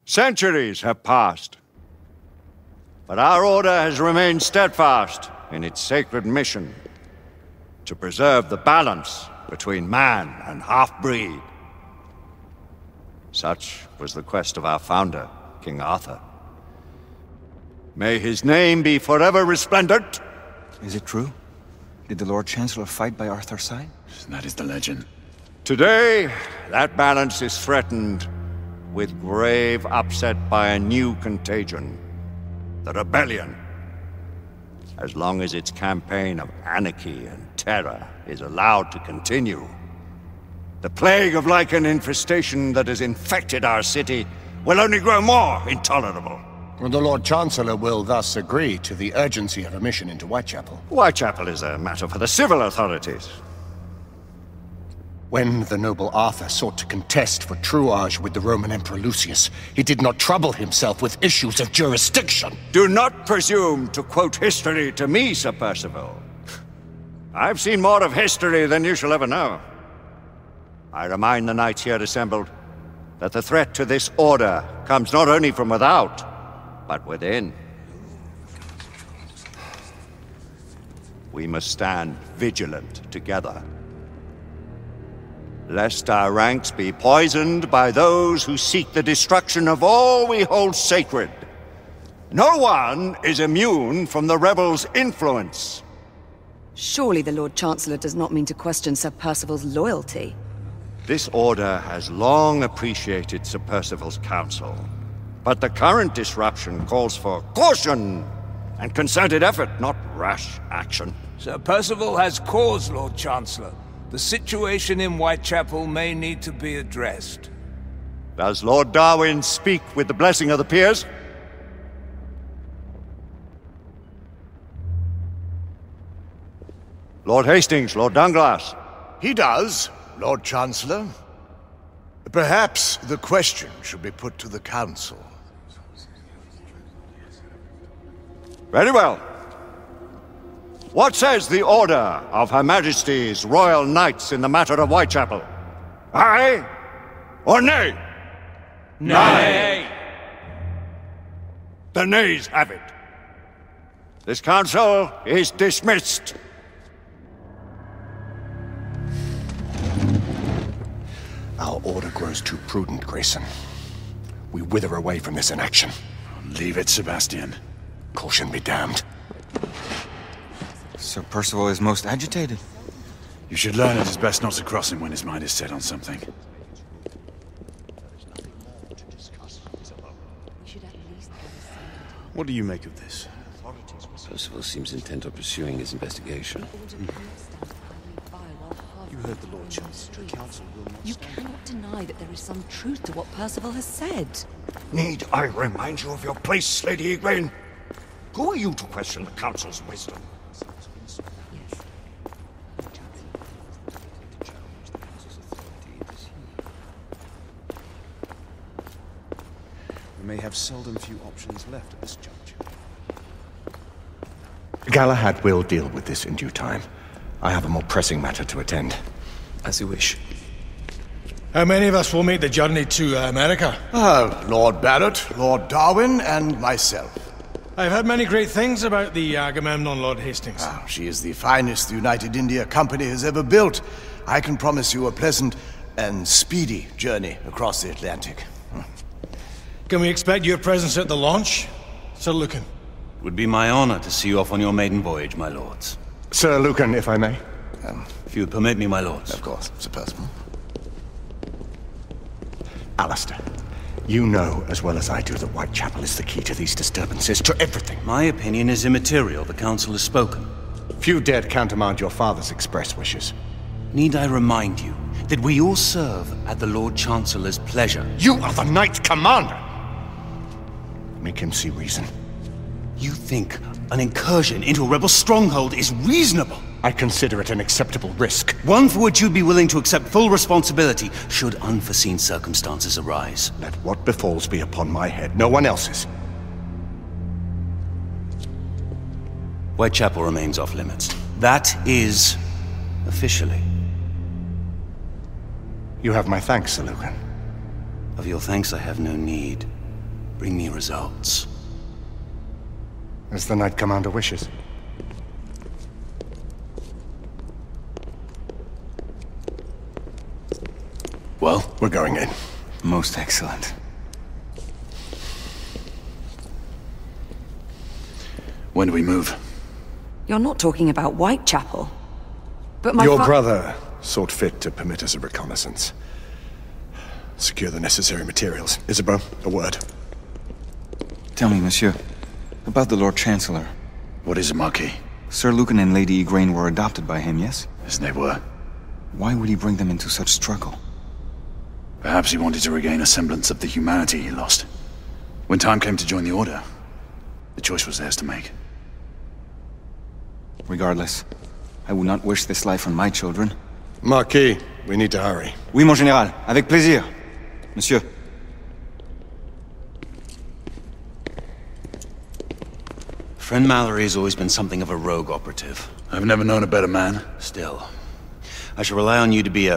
Centuries have passed, but our order has remained steadfast in its sacred mission to preserve the balance between man and half-breed. Such was the quest of our founder, King Arthur. May his name be forever resplendent. Is it true? Did the Lord Chancellor fight by Arthur's side? That is the legend. Today, that balance is threatened with grave upset by a new contagion. The rebellion. As long as its campaign of anarchy and terror is allowed to continue, the plague of lichen infestation that has infected our city will only grow more intolerable. And the Lord Chancellor will thus agree to the urgency of a mission into Whitechapel. Whitechapel is a matter for the civil authorities. When the noble Arthur sought to contest for truage with the Roman Emperor Lucius, he did not trouble himself with issues of jurisdiction. Do not presume to quote history to me, Sir Percival. I've seen more of history than you shall ever know. I remind the knights here assembled that the threat to this order comes not only from without, but within. We must stand vigilant together, lest our ranks be poisoned by those who seek the destruction of all we hold sacred. No one is immune from the rebels' influence. Surely the Lord Chancellor does not mean to question Sir Percival's loyalty. This order has long appreciated Sir Percival's counsel, but the current disruption calls for caution and concerted effort, not rash action. Sir Percival has cause, Lord Chancellor. The situation in Whitechapel may need to be addressed. Does Lord Darwin speak with the blessing of the peers? Lord Hastings, Lord Dunglass. He does, Lord Chancellor. Perhaps the question should be put to the Council. Very well. What says the Order of Her Majesty's Royal Knights in the matter of Whitechapel? Aye or nay? Nay! The nays have it. This council is dismissed. Our order grows too prudent, Grayson. We wither away from this inaction. Leave it, Sebastian. Caution be damned. Sir Percival is most agitated. You should learn it is best not to cross him when his mind is set on something. What do you make of this? Percival seems intent on pursuing his investigation. You heard the Lord Chancellor. The Council will not... You cannot deny that there is some truth to what Percival has said. Need I remind you of your place, Lady Egwene? Who are you to question the Council's wisdom? We may have seldom few options left at this juncture. Galahad will deal with this in due time. I have a more pressing matter to attend. As you wish. How many of us will make the journey to America? Lord Barrett, Lord Darwin, and myself. I've heard many great things about the Agamemnon, Lord Hastings. She is the finest the United India Company has ever built. I can promise you a pleasant and speedy journey across the Atlantic. Can we expect your presence at the launch, Sir Lucan? It would be my honor to see you off on your maiden voyage, my lords. Sir Lucan, if I may. If you would permit me, my lords. Of course, Sir Percival. Alistair, you know as well as I do that Whitechapel is the key to these disturbances, to everything. My opinion is immaterial. The Council has spoken. Few dared countermand your father's express wishes. Need I remind you that we all serve at the Lord Chancellor's pleasure? You are the Knight Commander! Make him see reason. You think an incursion into a rebel stronghold is reasonable? I consider it an acceptable risk. One for which you'd be willing to accept full responsibility should unforeseen circumstances arise. Let what befalls be upon my head, no one else's. Whitechapel remains off limits. That is officially. You have my thanks, Sir Lucan. Of your thanks I have no need. Bring me results. As the Knight Commander wishes. Well, We're going in. Most excellent. when do we move? You're not talking about Whitechapel. But my Your brother sought fit to permit us a reconnaissance. Secure the necessary materials. Isabeau, a word. Tell me, monsieur, about the Lord Chancellor. What is it, Marquis? Sir Lucan and Lady Igraine were adopted by him, yes? Yes, they were. Why would he bring them into such struggle? Perhaps he wanted to regain a semblance of the humanity he lost. When time came to join the Order, the choice was theirs to make. Regardless, I would not wish this life on my children. Marquis, we need to hurry. Oui, mon général. Avec plaisir. Monsieur. Friend Mallory has always been something of a rogue operative. I've never known a better man. Still, I shall rely on you to be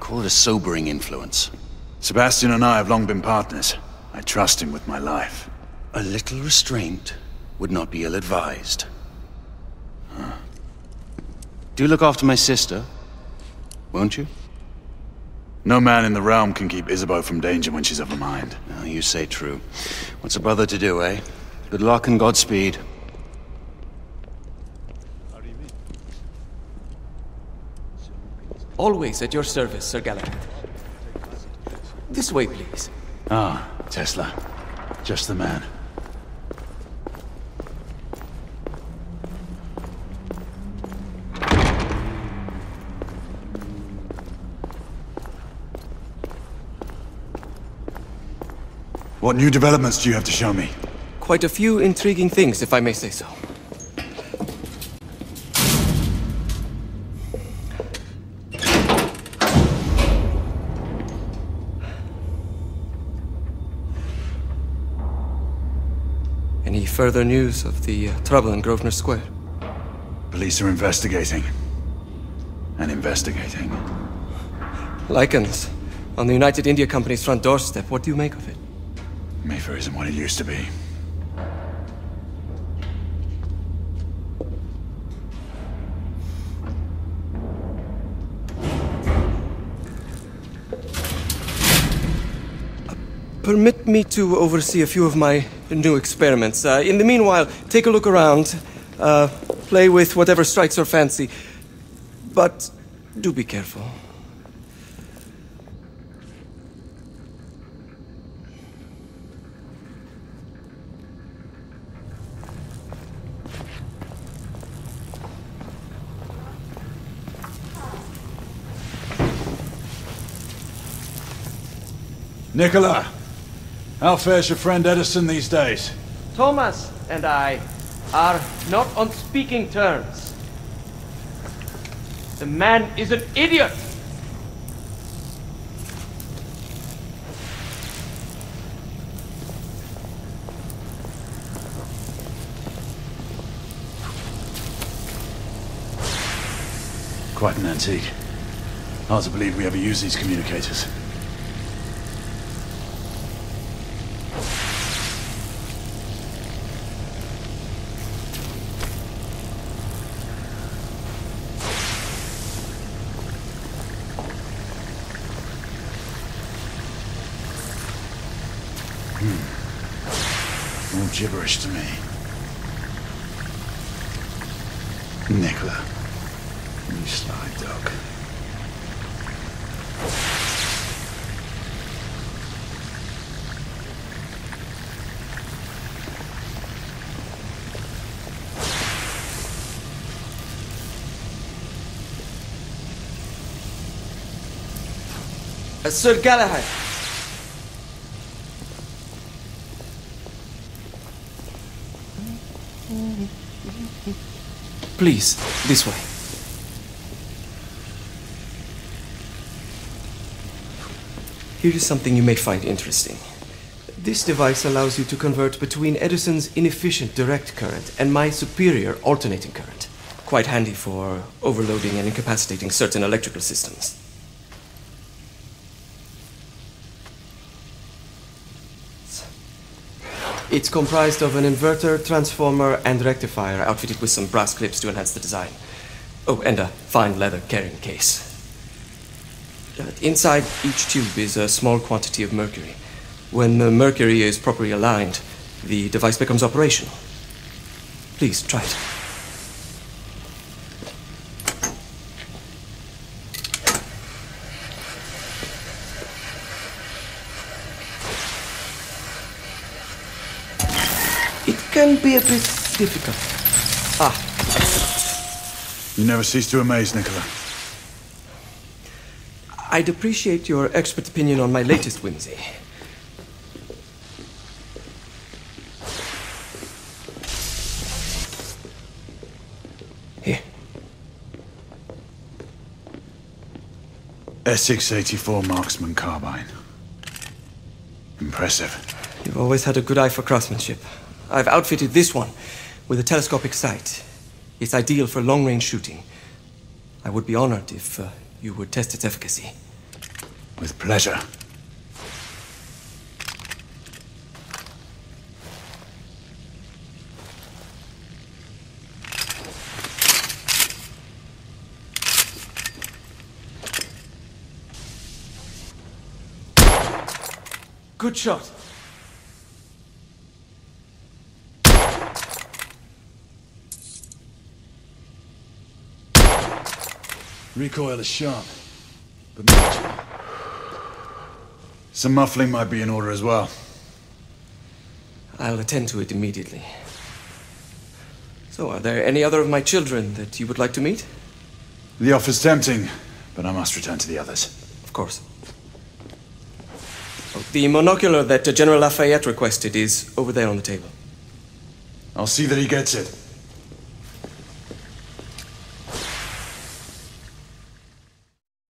call it a sobering influence. Sebastian and I have long been partners. I trust him with my life. A little restraint would not be ill-advised. Do look after my sister, won't you? No man in the realm can keep Isabeau from danger when she's of a mind. Oh, you say true. What's a brother to do, eh? Good luck and Godspeed. Always at your service, Sir Galahad. This way, please. Ah, Tesla. Just the man. What new developments do you have to show me? Quite a few intriguing things, if I may say so. Any further news of the trouble in Grosvenor Square? Police are investigating. And investigating. Lycans, on the United India Company's front doorstep. What do you make of it? Mayfair isn't what it used to be. Permit me to oversee a few of my new experiments. In the meanwhile, take a look around. Play with whatever strikes your fancy. But do be careful. Nicola! How fares your friend Edison these days? Thomas and I are not on speaking terms. The man is an idiot! Quite an antique. Hard to believe we ever use these communicators. All gibberish to me. Nicola, you sly dog. Sir Galahad! Please, this way. Here is something you may find interesting. This device allows you to convert between Edison's inefficient direct current and my superior alternating current. Quite handy for overloading and incapacitating certain electrical systems. It's comprised of an inverter, transformer, and rectifier, outfitted with some brass clips to enhance the design. Oh, and a fine leather carrying case. Inside each tube is a small quantity of mercury. When the mercury is properly aligned, the device becomes operational. Please, try it. It can be a bit difficult. You never cease to amaze, Nicola. I'd appreciate your expert opinion on my latest whimsy. Here. S684 Marksman Carbine. Impressive. You've always had a good eye for craftsmanship. I've outfitted this one with a telescopic sight. It's ideal for long-range shooting. I would be honored if you would test its efficacy. With pleasure. Good shot. Recoil is sharp, but manageable. Some muffling might be in order as well. I'll attend to it immediately. So, are there any other of my children that you would like to meet? The offer's tempting, but I must return to the others. Of course. The monocular that General Lafayette requested is over there on the table. I'll see that he gets it.